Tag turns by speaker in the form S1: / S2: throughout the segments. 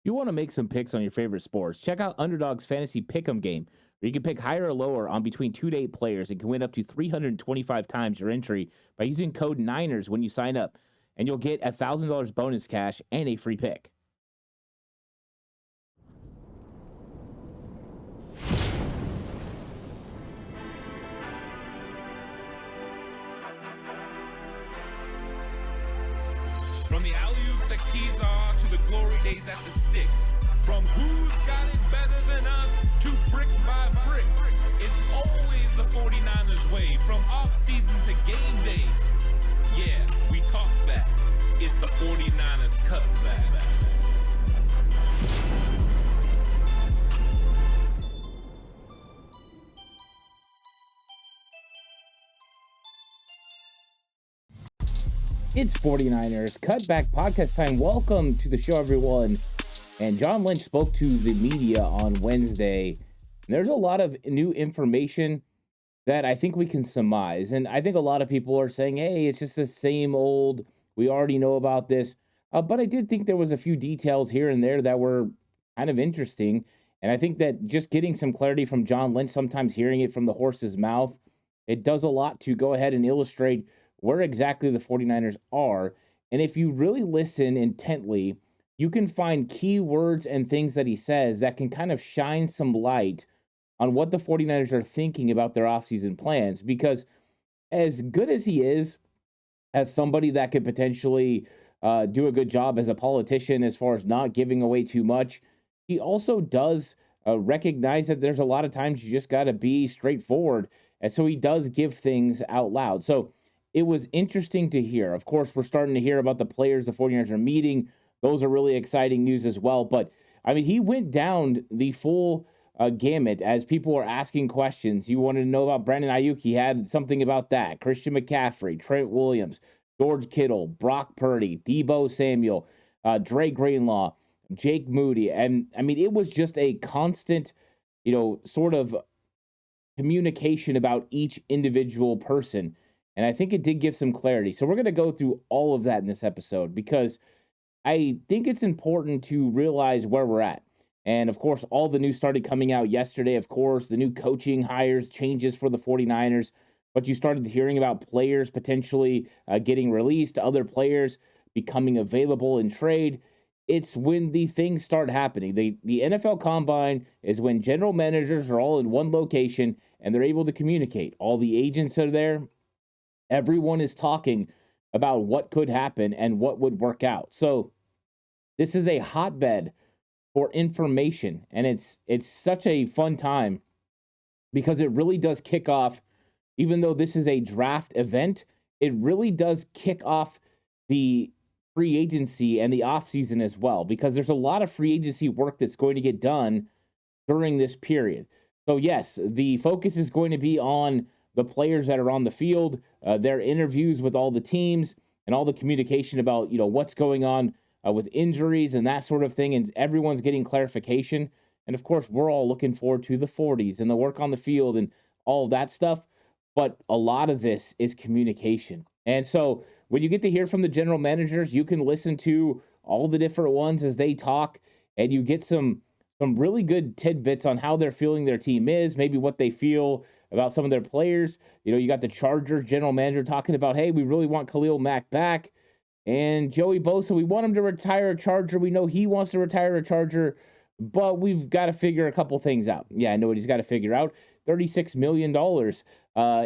S1: You want to make some picks on your favorite sports? Check out Underdog's Fantasy Pick'em game, where you can pick higher or lower on between 2 to 8 players and can win up to 325 times your entry by using code Niners when you sign up, and you'll get $1,000 bonus cash and a free pick.
S2: From the alley-oops at Keysar to the glory days at the stick. From who's got it better than us to brick by brick. It's always the 49ers way, from off-season to game day. Yeah, we talk back. It's the 49ers Cutback.
S1: It's 49ers Cutback podcast time. Welcome to the show, everyone. And John Lynch spoke to the media on Wednesday. There's a lot of new information that I think we can surmise. And I think a lot of people are saying, hey, it's just the same old, we already know about this. But I did think there was a few details here and there that were kind of interesting. And I think that just getting some clarity from John Lynch, sometimes hearing it from the horse's mouth, it does a lot to go ahead and illustrate where exactly the 49ers are. And if you really listen intently, you can find key words and things that he says that can kind of shine some light on what the 49ers are thinking about their offseason plans. Because as good as he is, as somebody that could potentially do a good job as a politician as far as not giving away too much, he also does recognize that there's a lot of times you just got to be straightforward. And so he does give things out loud. So it was interesting to hear. Of course, we're starting to hear about the players the 49ers are meeting. Those are really exciting news as well. But, I mean, he went down the full gamut as people were asking questions. You wanted to know about Brandon Aiyuk. He had something about that. Christian McCaffrey, Trent Williams, George Kittle, Brock Purdy, Deebo Samuel, Dre Greenlaw, Jake Moody. And, I mean, it was just a constant, sort of communication about each individual person. And I think it did give some clarity. So we're going to go through all of that in this episode because I think it's important to realize where we're at. And of course, all the news started coming out yesterday. Of course, the new coaching hires, changes for the 49ers. But you started hearing about players potentially getting released, other players becoming available in trade. It's when the things start happening. The NFL Combine is when general managers are all in one location and they're able to communicate. All the agents are there. Everyone is talking about what could happen and what would work out. So this is a hotbed for information, and it's such a fun time because it really does kick off, even though this is a draft event, it really does kick off the free agency and the offseason as well, because there's a lot of free agency work that's going to get done during this period. So yes, the focus is going to be on the players that are on the field, their interviews with all the teams, and all the communication about, what's going on with injuries and that sort of thing. And everyone's getting clarification. And of course, we're all looking forward to the 40s and the work on the field and all of that stuff. But a lot of this is communication. And so when you get to hear from the general managers, you can listen to all the different ones as they talk, and you get some really good tidbits on how they're feeling their team is, maybe what they feel about some of their players. You got the Chargers general manager talking about, hey, we really want Khalil Mack back. And Joey Bosa, we want him to retire a Charger. We know he wants to retire a Charger, but we've got to figure a couple things out. Yeah, I know what he's got to figure out. $36 million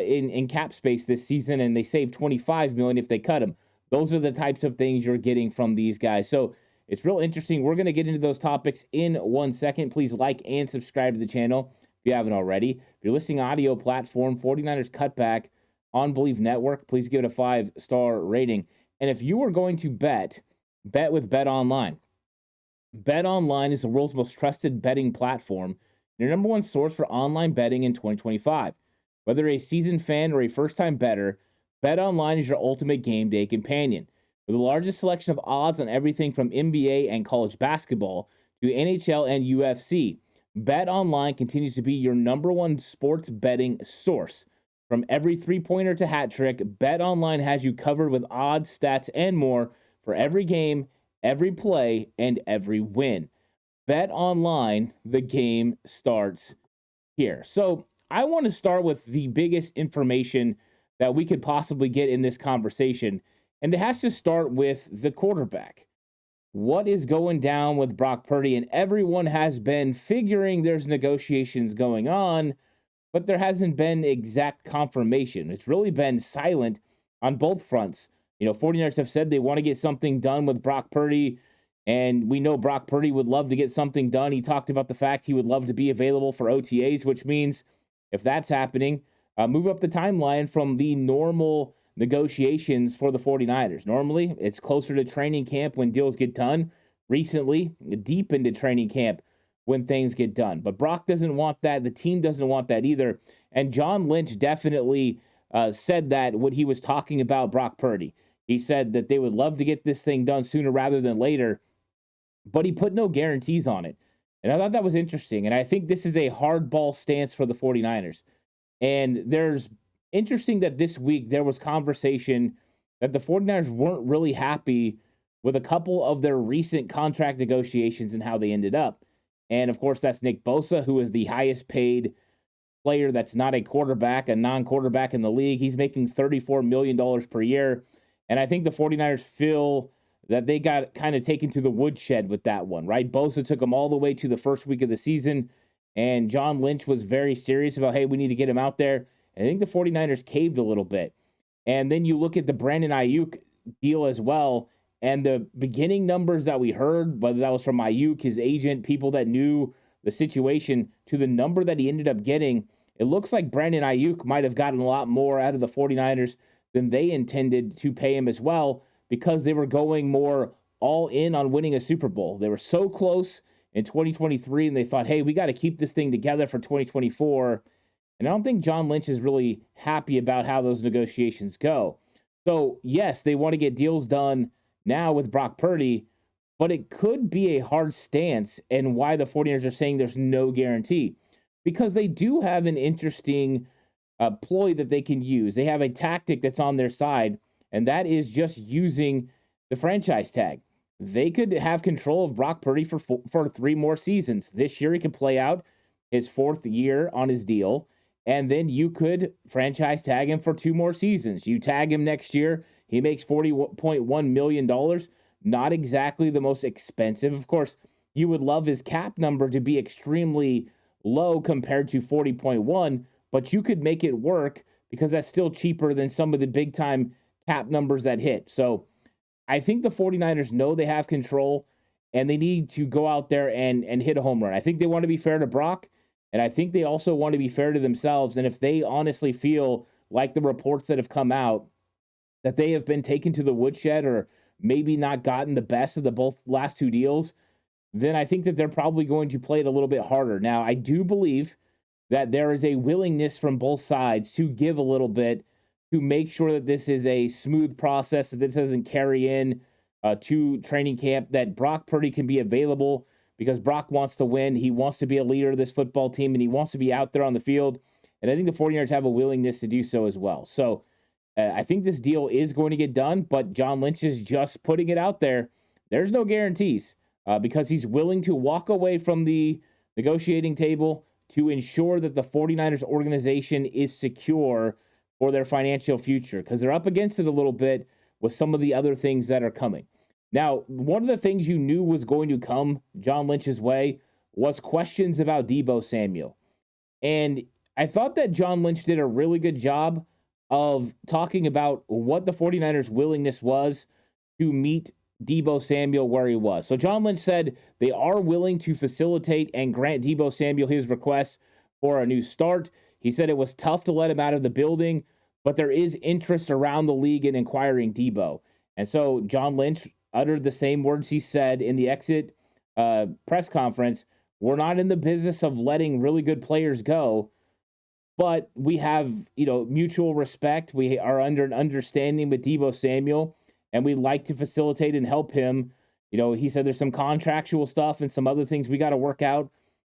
S1: in cap space this season, and they save $25 million if they cut him. Those are the types of things you're getting from these guys. So it's real interesting. We're going to get into those topics in 1 second. Please like and subscribe to the channel if you haven't already. If you're listening audio platform, 49ers Cutback on Believe Network, please give it a 5-star rating. And if you are going to bet with Bet Online. Bet Online is the world's most trusted betting platform, your number one source for online betting in 2025. Whether a seasoned fan or a first-time bettor, Bet Online is your ultimate game day companion. With the largest selection of odds on everything from NBA and college basketball to NHL and UFC, Bet Online continues to be your number one sports betting source. From every three-pointer to hat trick, Bet Online has you covered with odds, stats, and more for every game, every play, and every win. Bet online, the game starts here. So I want to start with the biggest information that we could possibly get in this conversation. And it has to start with the quarterback. What is going down with Brock Purdy? And everyone has been figuring there's negotiations going on, but there hasn't been exact confirmation. It's really been silent on both fronts. 49ers have said they want to get something done with Brock Purdy, and we know Brock Purdy would love to get something done. He talked about the fact he would love to be available for OTAs, which means if that's happening, move up the timeline from the normal negotiations for the 49ers. Normally, it's closer to training camp when deals get done. Recently, deep into training camp when things get done. But Brock doesn't want that. The team doesn't want that either. And John Lynch definitely said that when he was talking about Brock Purdy. He said that they would love to get this thing done sooner rather than later, but he put no guarantees on it. And I thought that was interesting. And I think this is a hardball stance for the 49ers. And there's interesting that this week there was conversation that the 49ers weren't really happy with a couple of their recent contract negotiations and how they ended up. And of course, that's Nick Bosa, who is the highest paid player that's not a quarterback, a non-quarterback in the league. He's making $34 million per year. And I think the 49ers feel that they got kind of taken to the woodshed with that one, right? Bosa took them all the way to the first week of the season, and John Lynch was very serious about, hey, we need to get him out there. I think the 49ers caved a little bit. And then you look at the Brandon Aiyuk deal as well, and the beginning numbers that we heard, whether that was from Aiyuk, his agent, people that knew the situation, to the number that he ended up getting, it looks like Brandon Aiyuk might have gotten a lot more out of the 49ers than they intended to pay him as well, because they were going more all in on winning a Super Bowl. They were so close in 2023, and they thought, hey, we got to keep this thing together for 2024. And I don't think John Lynch is really happy about how those negotiations go. So, yes, they want to get deals done now with Brock Purdy, but it could be a hard stance, and why the 49ers are saying there's no guarantee. Because they do have an interesting ploy that they can use. They have a tactic that's on their side, and that is just using the franchise tag. They could have control of Brock Purdy for 3 more seasons. This year, he could play out his 4th year on his deal, and then you could franchise tag him for 2 more seasons. You tag him next year, he makes $40.1 million. Not exactly the most expensive. Of course, you would love his cap number to be extremely low compared to 40.1, but you could make it work because that's still cheaper than some of the big-time cap numbers that hit. So I think the 49ers know they have control, and they need to go out there and hit a home run. I think they want to be fair to Brock, and I think they also want to be fair to themselves. And if they honestly feel like the reports that have come out, that they have been taken to the woodshed or maybe not gotten the best of the both last 2 deals, then I think that they're probably going to play it a little bit harder. Now, I do believe that there is a willingness from both sides to give a little bit to make sure that this is a smooth process, that this doesn't carry in to training camp, that Brock Purdy can be available because Brock wants to win. He wants to be a leader of this football team, and he wants to be out there on the field. And I think the 49ers have a willingness to do so as well. So I think this deal is going to get done, but John Lynch is just putting it out there. There's no guarantees because he's willing to walk away from the negotiating table to ensure that the 49ers organization is secure for their financial future, because they're up against it a little bit with some of the other things that are coming. Now, one of the things you knew was going to come John Lynch's way was questions about Deebo Samuel. And I thought that John Lynch did a really good job of talking about what the 49ers' willingness was to meet Deebo Samuel where he was. So John Lynch said they are willing to facilitate and grant Deebo Samuel his request for a new start. He said it was tough to let him out of the building, but there is interest around the league in inquiring Deebo. And so John Lynch uttered the same words he said in the exit press conference. We're not in the business of letting really good players go, but we have, mutual respect. We are under an understanding with Deebo Samuel, and we'd like to facilitate and help him. He said there's some contractual stuff and some other things we got to work out,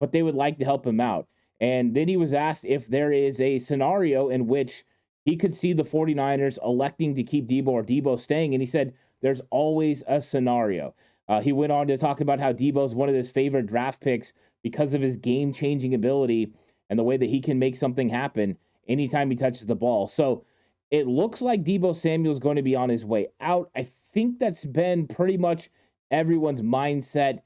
S1: but they would like to help him out. And then he was asked if there is a scenario in which he could see the 49ers electing to keep Deebo or Deebo staying. And he said, there's always a scenario. He went on to talk about how Deebo's one of his favorite draft picks because of his game-changing ability and the way that he can make something happen anytime he touches the ball. So it looks like Deebo Samuel is going to be on his way out. I think that's been pretty much everyone's mindset,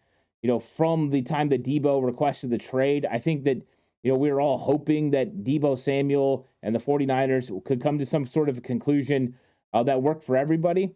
S1: from the time that Deebo requested the trade. I think that, we were all hoping that Deebo Samuel and the 49ers could come to some sort of a conclusion that worked for everybody.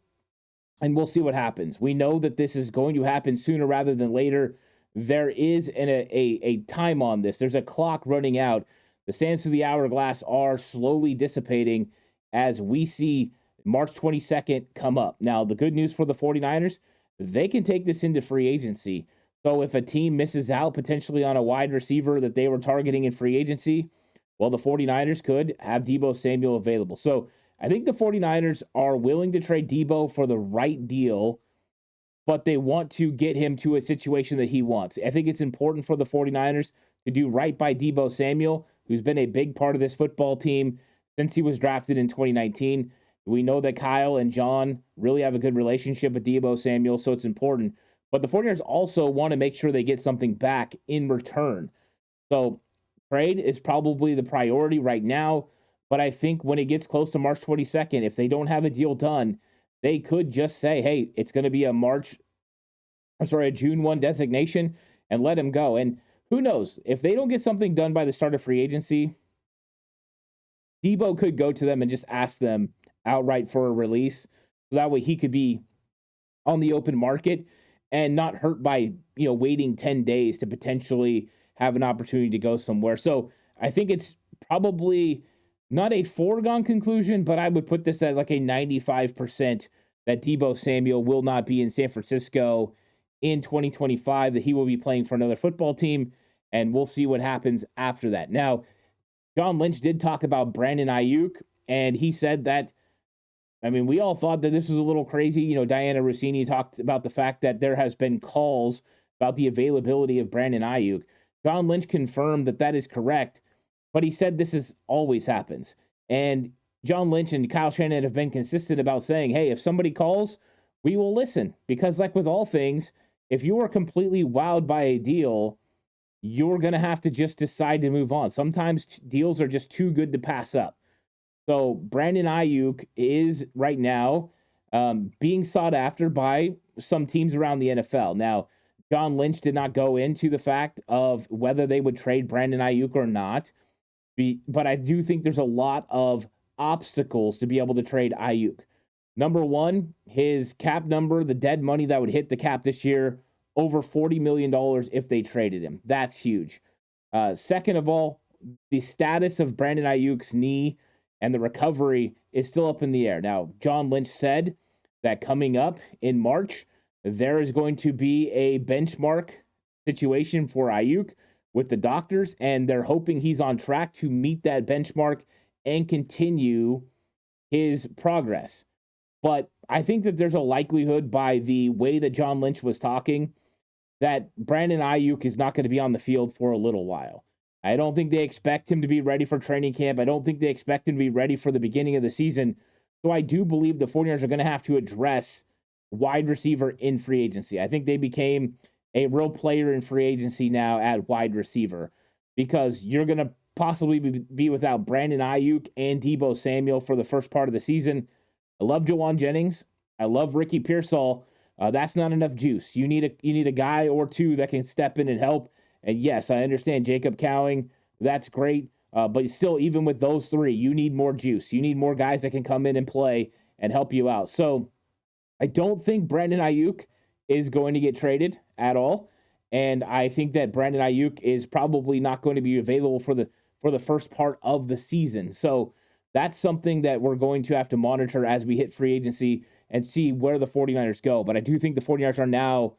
S1: And we'll see what happens. We know that this is going to happen sooner rather than later. There is a time on this. There's a clock running out. The sands through the hourglass are slowly dissipating as we see March 22nd come up. Now, the good news for the 49ers, they can take this into free agency. So if a team misses out potentially on a wide receiver that they were targeting in free agency, well, the 49ers could have Deebo Samuel available. So I think the 49ers are willing to trade Deebo for the right deal, but they want to get him to a situation that he wants. I think it's important for the 49ers to do right by Deebo Samuel, who's been a big part of this football team since he was drafted in 2019. We know that Kyle and John really have a good relationship with Deebo Samuel, so it's important. But the 49ers also want to make sure they get something back in return. So trade is probably the priority right now. But I think when it gets close to March 22nd, if they don't have a deal done, they could just say, hey, it's going to be a June 1 designation and let him go. And who knows? If they don't get something done by the start of free agency, Deebo could go to them and just ask them outright for a release. So that way he could be on the open market and not hurt by, waiting 10 days to potentially have an opportunity to go somewhere. So I think it's probably not a foregone conclusion, but I would put this at like a 95% that Deebo Samuel will not be in San Francisco in 2025, that he will be playing for another football team, and we'll see what happens after that. Now, John Lynch did talk about Brandon Aiyuk, and he said that, we all thought that this was a little crazy. Diana Rossini talked about the fact that there has been calls about the availability of Brandon Aiyuk. John Lynch confirmed that that is correct, but he said this always happens. And John Lynch and Kyle Shanahan have been consistent about saying, hey, if somebody calls, we will listen. Because like with all things, if you are completely wowed by a deal, you're going to have to just decide to move on. Sometimes deals are just too good to pass up. So Brandon Aiyuk is right now being sought after by some teams around the NFL. Now, John Lynch did not go into the fact of whether they would trade Brandon Aiyuk or not. But I do think there's a lot of obstacles to be able to trade Aiyuk. Number one, his cap number, the dead money that would hit the cap this year, over $40 million if they traded him. That's huge. Second of all, the status of Brandon Aiyuk's knee and the recovery is still up in the air. Now, John Lynch said that coming up in March, there is going to be a benchmark situation for Aiyuk with the doctors, and they're hoping he's on track to meet that benchmark and continue his progress. But I think that there's a likelihood, by the way that John Lynch was talking, that Brandon Aiyuk is not going to be on the field for a little while. I don't think they expect him to be ready for training camp. I don't think they expect him to be ready for the beginning of the season. So I do believe the 49ers are going to have to address wide receiver in free agency. I think they became a real player in free agency now at wide receiver, because you're going to possibly be without Brandon Aiyuk and Deebo Samuel for the first part of the season. I love Jawan Jennings. I love Ricky Pearsall. That's not enough juice. You need a guy or two that can step in and help. And yes, I understand Jacob Cowing. That's great. But still, even with those three, you need more juice. You need more guys that can come in and play and help you out. So I don't think Brandon Aiyuk is going to get traded at all. And I think that Brandon Aiyuk is probably not going to be available for the first part of the season. So that's something that we're going to have to monitor as we hit free agency and see where the 49ers go. But I do think the 49ers are now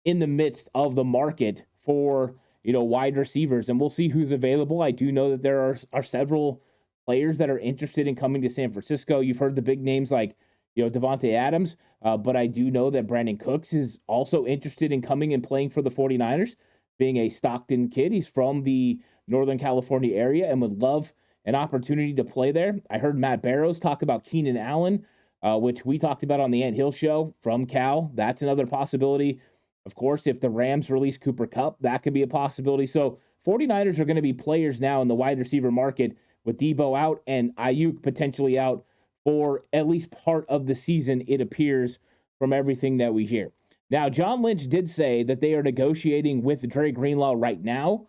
S1: in the midst of the market for, wide receivers, and we'll see who's available. I do know that there are several players that are interested in coming to San Francisco. You've heard the big names like, Devontae Adams, but I do know that Brandon Cooks is also interested in coming and playing for the 49ers, being a Stockton kid. He's from the Northern California area and would love an opportunity to play there. I heard Matt Barrows talk about Keenan Allen which we talked about on the Ant Hill show from Cal. That's another possibility. Of course, if the Rams release Cooper Kupp, that could be a possibility. So 49ers are going to be players now in the wide receiver market with Deebo out and Aiyuk potentially out for at least part of the season, it appears, from everything that we hear. Now, John Lynch did say that they are negotiating with Dre Greenlaw right now.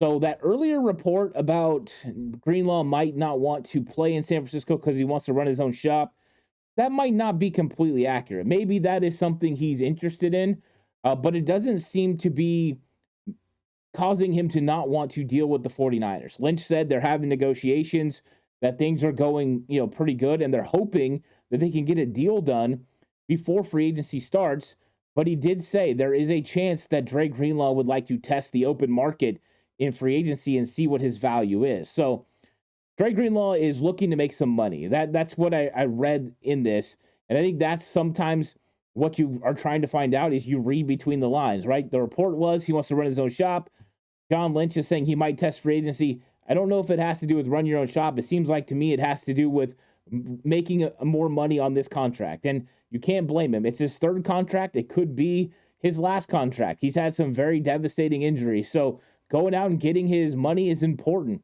S1: So that earlier report about Greenlaw might not want to play in San Francisco because he wants to run his own shop, that might not be completely accurate. Maybe that is something he's interested in, but it doesn't seem to be causing him to not want to deal with the 49ers. Lynch said they're having negotiations, that things are going, pretty good, and they're hoping that they can get a deal done before free agency starts. But he did say there is a chance that Dre Greenlaw would like to test the open market in free agency and see what his value is. So Dre Greenlaw is looking to make some money. That's what I read in this. And I think that's sometimes what you are trying to find out is you read between the lines, right? The report was he wants to run his own shop. John Lynch is saying he might test free agency. I don't know if it has to do with run your own shop. It seems like to me it has to do with making more money on this contract. And you can't blame him. It's his third contract. It could be his last contract. He's had some very devastating injuries. So going out and getting his money is important.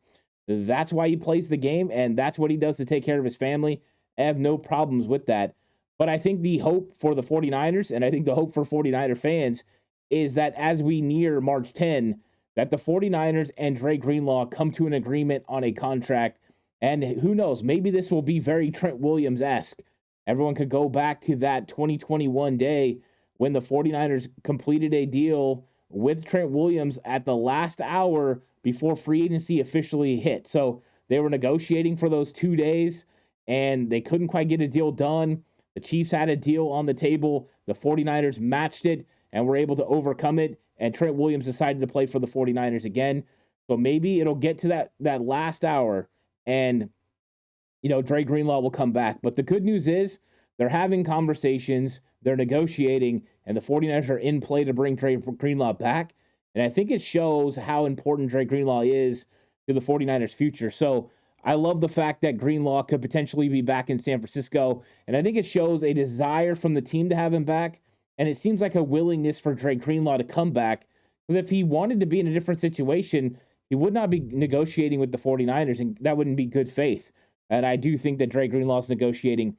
S1: That's why he plays the game, and that's what he does to take care of his family. I have no problems with that. But I think the hope for the 49ers, and I think the hope for 49er fans, is that as we near March 10, that the 49ers and Dre Greenlaw come to an agreement on a contract. And who knows, maybe this will be very Trent Williams-esque. Everyone could go back to that 2021 day when the 49ers completed a deal with Trent Williams at the last hour before free agency officially hit. So they were negotiating for those 2 days, and they couldn't quite get a deal done. The Chiefs had a deal on the table. The 49ers matched it and were able to overcome it, and Trent Williams decided to play for the 49ers again. So maybe it'll get to that last hour, and Dre Greenlaw will come back. But the good news is they're having conversations, they're negotiating, and the 49ers are in play to bring Dre Greenlaw back. And I think it shows how important Dre Greenlaw is to the 49ers' future. So I love the fact that Greenlaw could potentially be back in San Francisco. And I think it shows a desire from the team to have him back. And it seems like a willingness for Dre Greenlaw to come back. Because if he wanted to be in a different situation, he would not be negotiating with the 49ers, and that wouldn't be good faith. And I do think that Dre Greenlaw is negotiating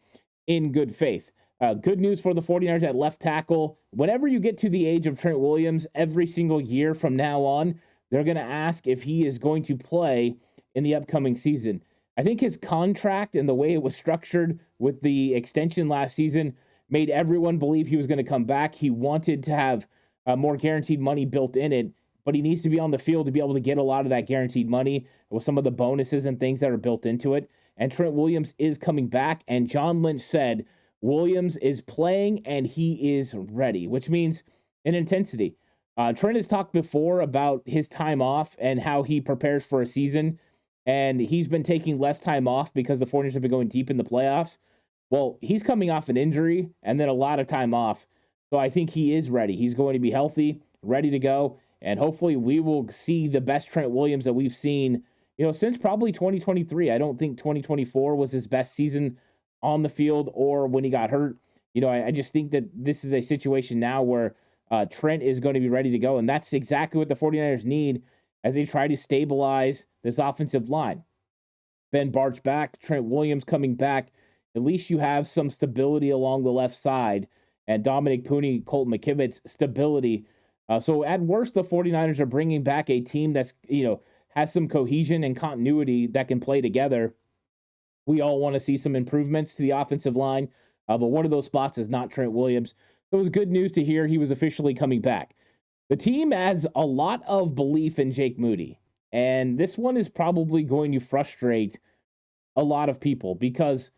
S1: in good faith. Good news for the 49ers at left tackle. Whenever you get to the age of Trent Williams, every single year from now on, they're going to ask if he is going to play in the upcoming season. I think his contract and the way it was structured with the extension last season made everyone believe he was going to come back. He wanted to have more guaranteed money built in it, but he needs to be on the field to be able to get a lot of that guaranteed money with some of the bonuses and things that are built into it. And Trent Williams is coming back, and John Lynch said Williams is playing and he is ready, which means an intensity. Trent has talked before about his time off and how he prepares for a season, and he's been taking less time off because the 49ers have been going deep in the playoffs. Well, he's coming off an injury and then a lot of time off, so I think he is ready. He's going to be healthy, ready to go, and hopefully we will see the best Trent Williams that we've seen since probably 2023. I don't think 2024 was his best season on the field or when he got hurt. I just think that this is a situation now where Trent is going to be ready to go, and that's exactly what the 49ers need as they try to stabilize this offensive line. Ben Bart's back, Trent Williams coming back. At least you have some stability along the left side, and Dominic Pooney, Colt McKivitz, stability. So at worst, the 49ers are bringing back a team that's, has some cohesion and continuity that can play together. We all want to see some improvements to the offensive line, but one of those spots is not Trent Williams. So it was good news to hear he was officially coming back. The team has a lot of belief in Jake Moody, and this one is probably going to frustrate a lot of people because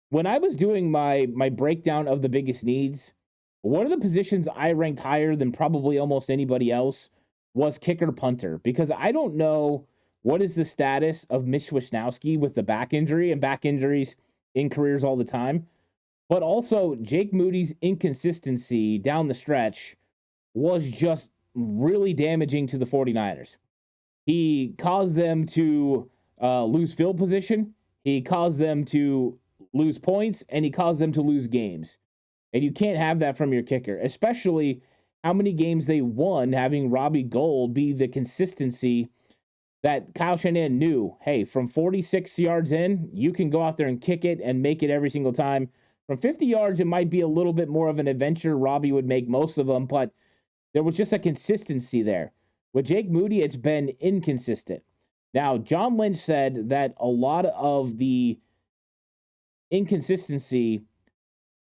S1: when I was doing my breakdown of the biggest needs, one of the positions I ranked higher than probably almost anybody else was kicker punter, because I don't know what is the status of Mitch Wishnowsky with the back injury, and back injuries in careers all the time. But also Jake Moody's inconsistency down the stretch was just really damaging to the 49ers. He caused them to lose field position. He caused them to lose points and he caused them to lose games. And you can't have that from your kicker, especially how many games they won having Robbie Gould be the consistency that Kyle Shanahan knew. Hey, from 46 yards in, you can go out there and kick it and make it every single time. From 50 yards, it might be a little bit more of an adventure. Robbie would make most of them, but there was just a consistency there. With Jake Moody, it's been inconsistent. Now, John Lynch said that a lot of the inconsistency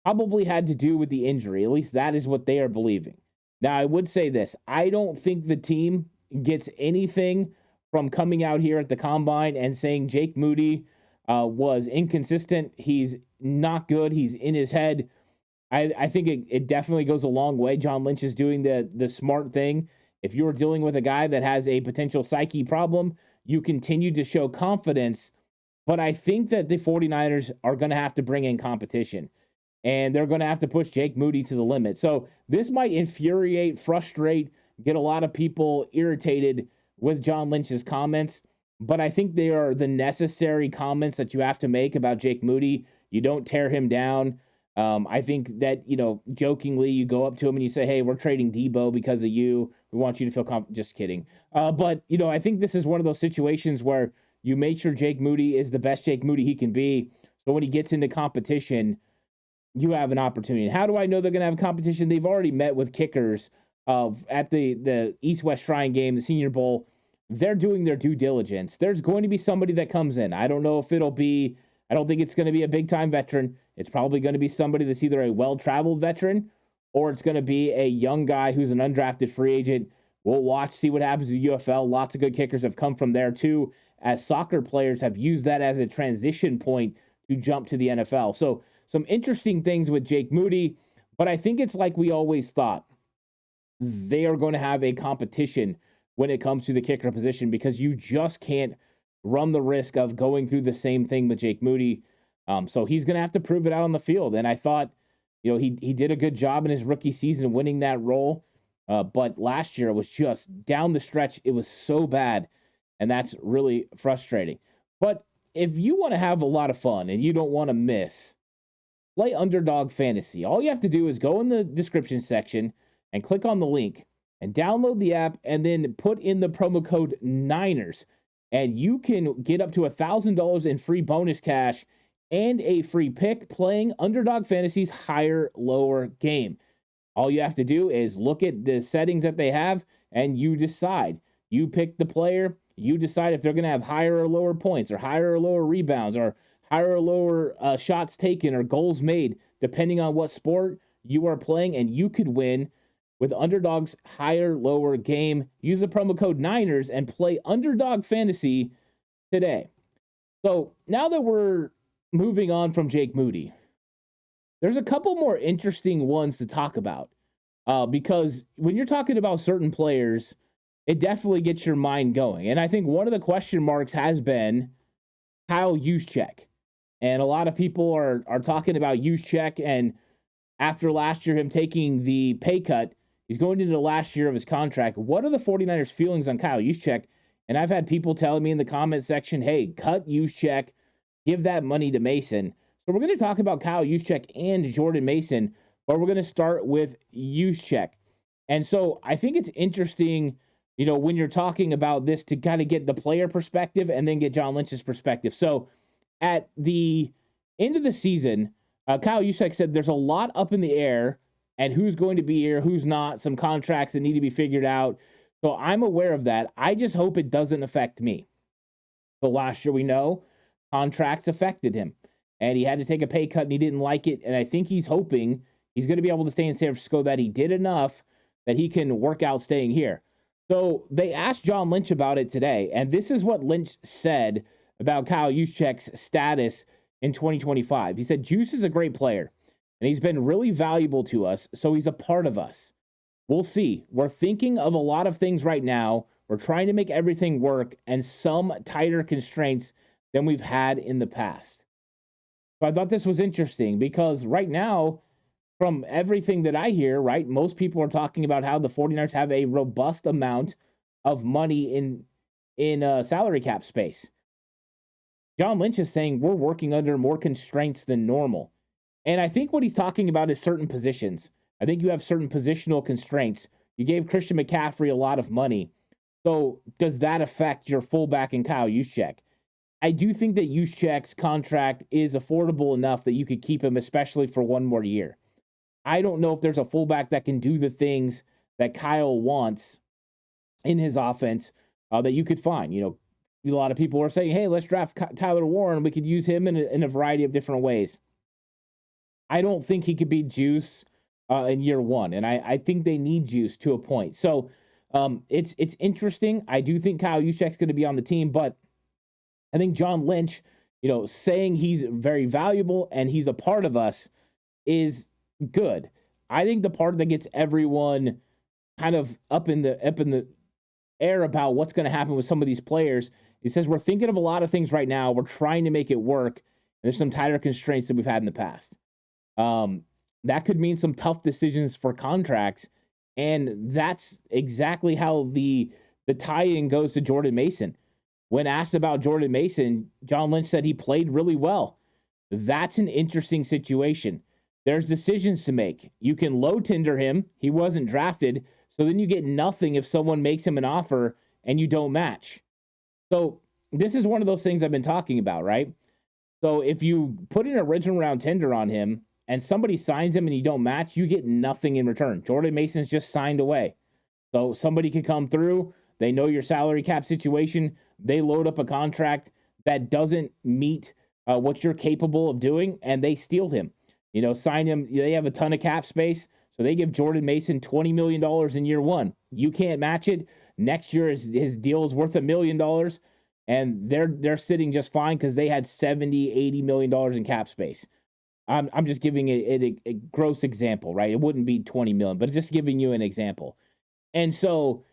S1: probably had to do with the injury. At least that is what they are believing. Now, I would say this. I don't think the team gets anything from coming out here at the combine and saying Jake Moody was inconsistent. He's not good. He's in his head. I think it definitely goes a long way. John Lynch is doing the smart thing. If you're dealing with a guy that has a potential psyche problem, you continue to show confidence. But I think that the 49ers are going to have to bring in competition. And they're going to have to push Jake Moody to the limit. So this might infuriate, frustrate, get a lot of people irritated with John Lynch's comments. But I think they are the necessary comments that you have to make about Jake Moody. You don't tear him down. I think that, jokingly, you go up to him and you say, hey, we're trading Deebo because of you. We want you to feel confident. Just kidding. But I think this is one of those situations where you make sure Jake Moody is the best Jake Moody he can be. So when he gets into competition, you have an opportunity. And how do I know they're going to have competition? They've already met with kickers at the East-West Shrine game, the Senior Bowl. They're doing their due diligence. There's going to be somebody that comes in. I don't know if I don't think it's going to be a big-time veteran. It's probably going to be somebody that's either a well-traveled veteran or it's going to be a young guy who's an undrafted free agent. We'll watch, see what happens with UFL. Lots of good kickers have come from there too, as soccer players have used that as a transition point to jump to the NFL. So some interesting things with Jake Moody, but I think it's like we always thought. They are going to have a competition when it comes to the kicker position because you just can't run the risk of going through the same thing with Jake Moody. So he's going to have to prove it out on the field. And I thought, he did a good job in his rookie season winning that role. But last year it was just down the stretch. It was so bad. And that's really frustrating. But if you want to have a lot of fun and you don't want to miss, play Underdog Fantasy. All you have to do is go in the description section and click on the link and download the app and then put in the promo code Niners. And you can get up to $1,000 in free bonus cash and a free pick playing Underdog Fantasy's higher, lower game. All you have to do is look at the settings that they have and you decide. You pick the player. You decide if they're going to have higher or lower points or higher or lower rebounds or higher or lower shots taken or goals made, depending on what sport you are playing. And you could win with Underdog's higher, lower game. Use the promo code Niners and play Underdog Fantasy today. So now that we're moving on from Jake Moody, there's a couple more interesting ones to talk about because when you're talking about certain players, it definitely gets your mind going. And I think one of the question marks has been Kyle Juszczyk. And a lot of people are talking about Juszczyk, and after last year, him taking the pay cut, he's going into the last year of his contract. What are the 49ers' feelings on Kyle Juszczyk? And I've had people telling me in the comment section, hey, cut Juszczyk, give that money to Mason. So we're going to talk about Kyle Juszczyk and Jordan Mason, but we're going to start with Juszczyk. And so I think it's interesting, when you're talking about this to kind of get the player perspective and then get John Lynch's perspective. So at the end of the season, Kyle Juszczyk said there's a lot up in the air and who's going to be here, who's not, some contracts that need to be figured out. So I'm aware of that. I just hope it doesn't affect me. So last year, we know contracts affected him and he had to take a pay cut and he didn't like it. And I think he's hoping he's going to be able to stay in San Francisco, that he did enough that he can work out staying here. So they asked John Lynch about it today. And this is what Lynch said about Kyle Juszczyk's status in 2025. He said, Juice is a great player and he's been really valuable to us. So he's a part of us. We'll see. We're thinking of a lot of things right now. We're trying to make everything work and some tighter constraints than we've had in the past. So I thought this was interesting because right now, from everything that I hear, right, most people are talking about how the 49ers have a robust amount of money in salary cap space. John Lynch is saying we're working under more constraints than normal. And I think what he's talking about is certain positions. I think you have certain positional constraints. You gave Christian McCaffrey a lot of money. So does that affect your fullback in Kyle Juszczyk? I do think that Juszczyk's contract is affordable enough that you could keep him, especially for one more year. I don't know if there's a fullback that can do the things that Kyle wants in his offense that you could find. You know, a lot of people are saying, hey, let's draft Tyler Warren. We could use him in a variety of different ways. I don't think he could beat Juice in year one. And I think they need Juice to a point. So it's interesting. I do think Kyle Juszczyk's going to be on the team, but I think John Lynch, you know, saying he's very valuable and he's a part of us is good. I think the part that gets everyone kind of up in the air about what's going to happen with some of these players, it says we're thinking of a lot of things right now. We're trying to make it work. And there's some tighter constraints that we've had in the past. That could mean some tough decisions for contracts. And that's exactly how the tie-in goes to Jordan Mason. When asked about Jordan Mason, John Lynch said he played really well. That's an interesting situation. There's decisions to make. You can low tender him. He wasn't drafted. So then you get nothing if someone makes him an offer and you don't match. So this is one of those things I've been talking about, right? So if you put an original round tender on him and somebody signs him and you don't match, you get nothing in return. Jordan Mason's just signed away. So somebody could come through. They know your salary cap situation. They load up a contract that doesn't meet what you're capable of doing, and they steal him. You know, sign him. They have a ton of cap space, so they give Jordan Mason $20 million in year one. You can't match it. Next year, his deal is worth $1 million, and they're sitting just fine because they had $70-80 million in cap space. I'm just giving it a gross example, right? It wouldn't be $20 million, but just giving you an example. And so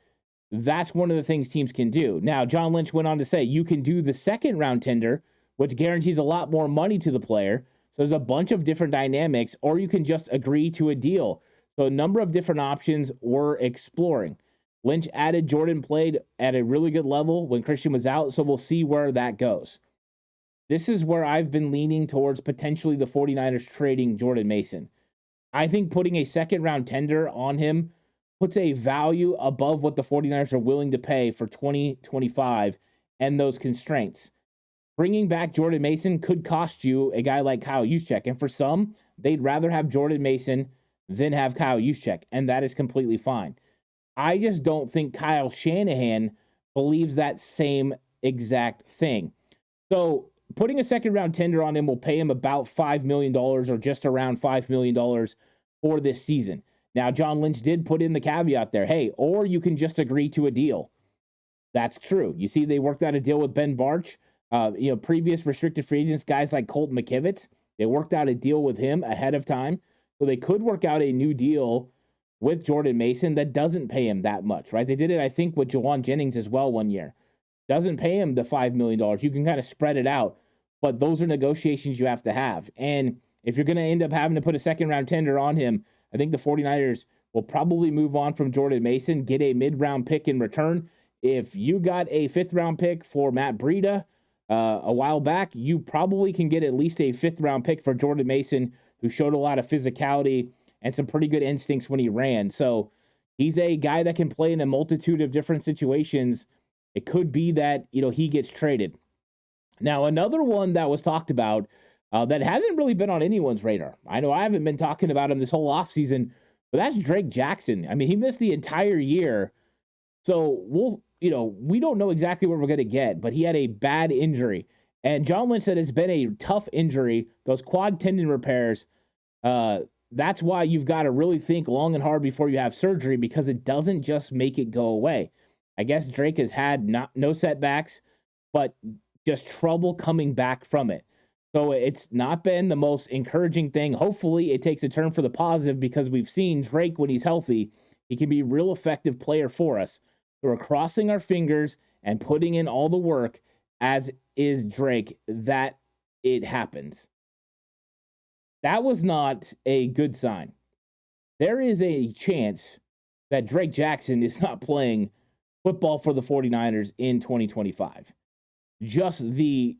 S1: that's one of the things teams can do. Now, John Lynch went on to say you can do the second round tender, which guarantees a lot more money to the player. So there's a bunch of different dynamics, or you can just agree to a deal. So a number of different options we're exploring. Lynch added Jordan played at a really good level when Christian was out, so we'll see where that goes. This is where I've been leaning towards potentially the 49ers trading Jordan Mason. I think putting a second round tender on him puts a value above what the 49ers are willing to pay for 2025 and those constraints. Bringing back Jordan Mason could cost you a guy like Kyle Juszczyk. And for some, they'd rather have Jordan Mason than have Kyle Juszczyk. And that is completely fine. I just don't think Kyle Shanahan believes that same exact thing. So putting a second round tender on him will pay him about $5 million or just around $5 million for this season. Now, John Lynch did put in the caveat there, hey, or you can just agree to a deal. That's true. You see, they worked out a deal with Ben Barch. Previous restricted free agents, guys like Colt McKivitz, they worked out a deal with him ahead of time. So they could work out a new deal with Jordan Mason that doesn't pay him that much, right? They did it, I think, with Jawan Jennings as well one year. Doesn't pay him the $5 million. You can kind of spread it out, but those are negotiations you have to have. And if you're going to end up having to put a second round tender on him, I think the 49ers will probably move on from Jordan Mason, get a mid-round pick in return. If you got a fifth-round pick for Matt Breida a while back, you probably can get at least a fifth-round pick for Jordan Mason, who showed a lot of physicality and some pretty good instincts when he ran. So he's a guy that can play in a multitude of different situations. It could be that, he gets traded. Now, another one that was talked about that hasn't really been on anyone's radar. I know I haven't been talking about him this whole offseason, but that's Drake Jackson. I mean, he missed the entire year. So we don't know exactly what we're going to get, but he had a bad injury. And John Lynch said it's been a tough injury. Those quad tendon repairs, that's why you've got to really think long and hard before you have surgery, because it doesn't just make it go away. I guess Drake has had no setbacks, but just trouble coming back from it. So it's not been the most encouraging thing. Hopefully it takes a turn for the positive, because we've seen Drake, when he's healthy, he can be a real effective player for us. So we're crossing our fingers and putting in all the work, as is Drake, that it happens. That was not a good sign. There is a chance that Drake Jackson is not playing football for the 49ers in 2025. Just the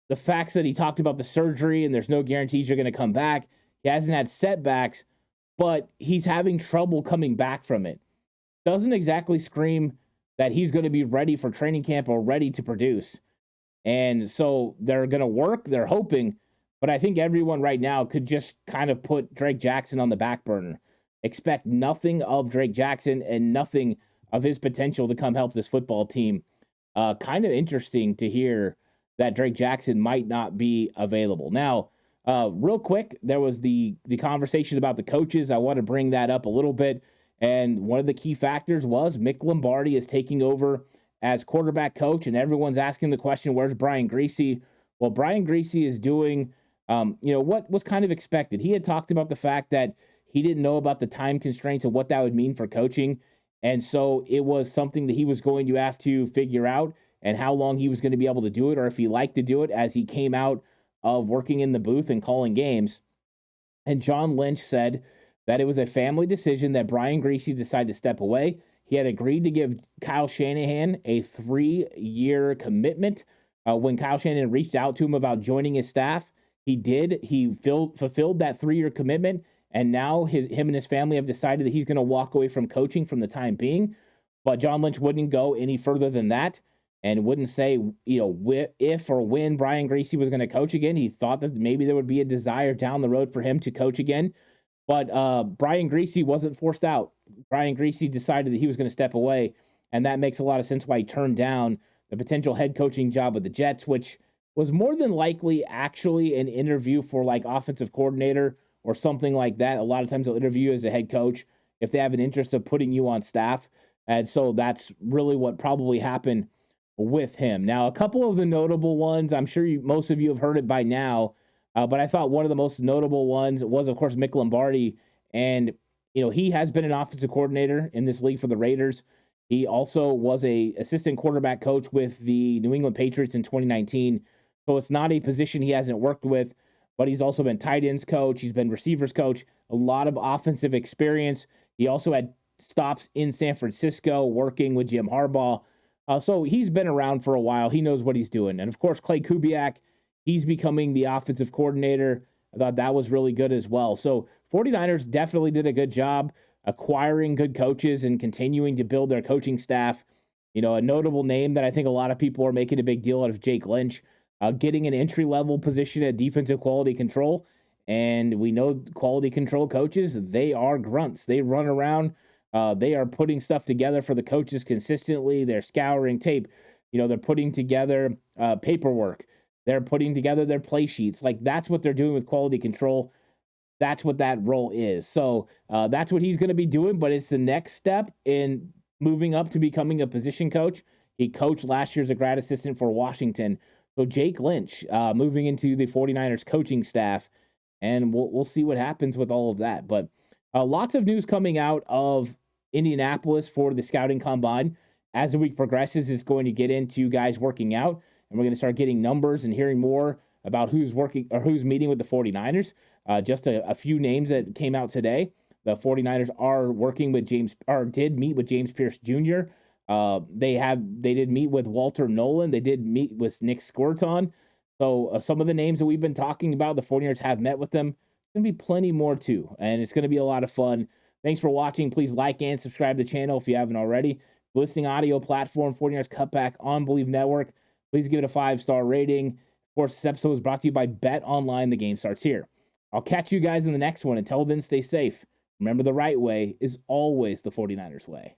S1: the facts that he talked about the surgery and there's no guarantees you're going to come back. He hasn't had setbacks, but he's having trouble coming back from it. Doesn't exactly scream that he's going to be ready for training camp or ready to produce. And so they're going to work, they're hoping, but I think everyone right now could just kind of put Drake Jackson on the back burner. Expect nothing of Drake Jackson and nothing of his potential to come help this football team. Kind of interesting to hear that Drake Jackson might not be available. Now, real quick, there was the conversation about the coaches. I want to bring that up a little bit. And one of the key factors was Mick Lombardi is taking over as quarterback coach, and everyone's asking the question, where's Brian Griese? Well, Brian Griese is doing, what was kind of expected. He had talked about the fact that he didn't know about the time constraints and what that would mean for coaching. And so it was something that he was going to have to figure out and how long he was going to be able to do it, or if he liked to do it as he came out of working in the booth and calling games. And John Lynch said that it was a family decision that Brian Griese decided to step away. He had agreed to give Kyle Shanahan a 3-year commitment. When Kyle Shanahan reached out to him about joining his staff, he did. He fulfilled that 3-year commitment, and now him and his family have decided that he's going to walk away from coaching from the time being. But John Lynch wouldn't go any further than that and wouldn't say, if or when Brian Griese was going to coach again. He thought that maybe there would be a desire down the road for him to coach again. But Brian Griese wasn't forced out. Brian Griese decided that he was going to step away, and that makes a lot of sense why he turned down the potential head coaching job with the Jets, which was more than likely actually an interview for like offensive coordinator or something like that. A lot of times they'll interview you as a head coach if they have an interest of putting you on staff. And so that's really what probably happened with him. Now, a couple of the notable ones, I'm sure most of you have heard it by now, but I thought one of the most notable ones was, of course, Mick Lombardi. And, he has been an offensive coordinator in this league for the Raiders. He also was a assistant quarterback coach with the New England Patriots in 2019. So it's not a position he hasn't worked with, but he's also been tight ends coach. He's been receivers coach, a lot of offensive experience. He also had stops in San Francisco working with Jim Harbaugh. So he's been around for a while. He knows what he's doing. And of course, Clay Kubiak, he's becoming the offensive coordinator. I thought that was really good as well. So 49ers definitely did a good job acquiring good coaches and continuing to build their coaching staff. A notable name that I think a lot of people are making a big deal out of Jake Lynch, getting an entry-level position at defensive quality control. And we know quality control coaches, they are grunts. They run around. They are putting stuff together for the coaches consistently. They're scouring tape. They're putting together paperwork. They're putting together their play sheets. Like, that's what they're doing with quality control. That's what that role is. So that's what he's going to be doing, but it's the next step in moving up to becoming a position coach. He coached last year as a grad assistant for Washington. So Jake Lynch moving into the 49ers coaching staff, and we'll see what happens with all of that. But lots of news coming out of Indianapolis for the scouting combine. As the week progresses, it's going to get into guys working out, and we're going to start getting numbers and hearing more about who's working or who's meeting with the 49ers. Just a few names that came out today. The 49ers are working with did meet with James Pierce Jr. They did meet with Walter Nolan. They did meet with Nick Squirton. So some of the names that we've been talking about, the 49ers have met with them. There's going to be plenty more too, and it's going to be a lot of fun. Thanks for watching. Please like and subscribe to the channel if you haven't already. Listening audio platform, 49ers Cutback on Believe Network. Please give it a 5-star rating. Of course, this episode is brought to you by Bet Online. The game starts here. I'll catch you guys in the next one. Until then, stay safe. Remember, the right way is always the 49ers way.